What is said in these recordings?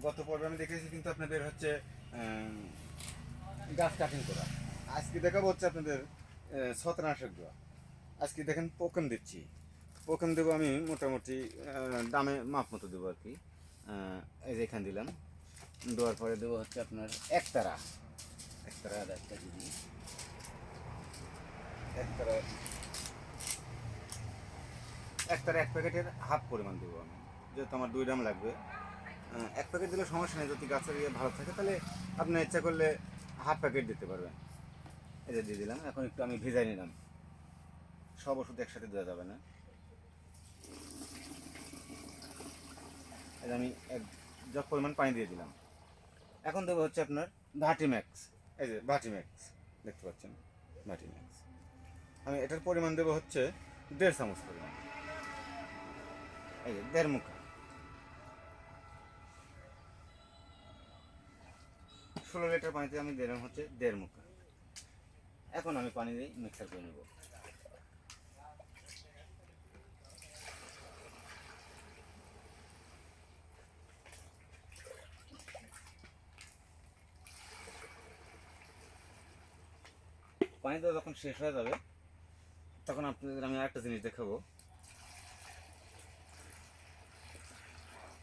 গত পর্বে আমি দেখেছি কিন্তু আপনাদের হচ্ছে গাছ কাটিং করা। আজকে দেখাবো হচ্ছে আপনাদের ছত্রাকনাশক দেওয়া। আজকে দেখেন পোকন দিচ্ছি। পোকন দেবো আমি মোটামুটি দামে মাপ মতো দেবো আর কি। এই যে এখানে দিলাম, দেওয়ার পরে দেবো হচ্ছে আপনার একতারা আদা একটা দিবি, একতারা এক প্যাকেটের হাফ পরিমাণ দেবো আমি, যেহেতু আমার 2 গ্রাম লাগবে। এক প্যাকেট দিলে সমস্যা নেই, যদি গাছের ইয়ে ভালো থাকে তাহলে আপনি ইচ্ছা করলে হাফ প্যাকেট দিতে পারবেন। এই যে দিয়ে দিলাম। এখন একটু আমি ভিজাই নিলাম, সব ওষুধ একসাথে দেওয়া যাবে না। এই যে আমি এক জগ পরিমাণ পানি দিয়ে দিলাম। এখন দেবো হচ্ছে আপনার ভাটিম্যাক্স। এই যে ভাটিম্যাক্স দেখতে পাচ্ছেন, ভাটিম্যাক্স আমি এটার পরিমাণ দেবো হচ্ছে 1.5 চামচ পরিমাণ। এই যে 1.5 মুখা, 16 লিটার পানিতে আমি দিলাম হচ্ছে 1.5 মুখা। এখন আমি পানি দিয়ে মিক্সার করে নেব। পানিটা যখন শেষ হয়ে যাবে তখন আপনাদের আমি আরেকটা জিনিস দেখাবো।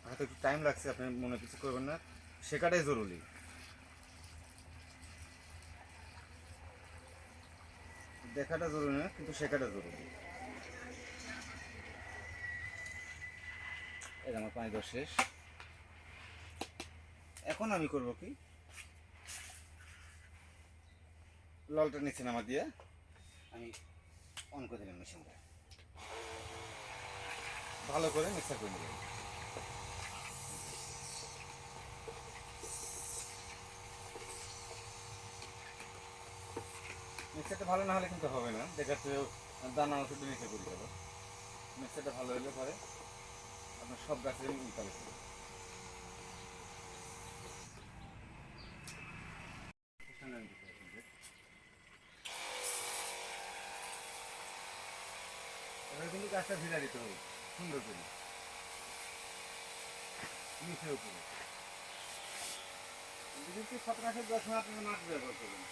হয়তো একটু টাইম লাগছে, আপনি মনে কিছু করবেন না, শেখাটাই জরুরি। দেখাটা জরুরি না, কিন্তু শেখাটা জরুরি। এই আমার পানি দেওয়া শেষ। এখন আমি করব কি, ললটা নিচে নামা দিয়ে আমি অন করে দিলাম মেশিনটা, ভালো করে মিক্সার করে নেবেন। মিক্সারটা ভালো না হলে কিন্তু হবে না, দেখাচ্ছে দানা ওষুধ নিচে করে যাবে। মিক্সারটা ভালো হলে পরে আপনার সব গাছের উল্টাবে। এবার কিন্তু গাছটা ভিজা দিতে হবে সুন্দর করে নিচে উপরে। যদি 17 10 আপনারা মাছ ব্যবহার করবেন।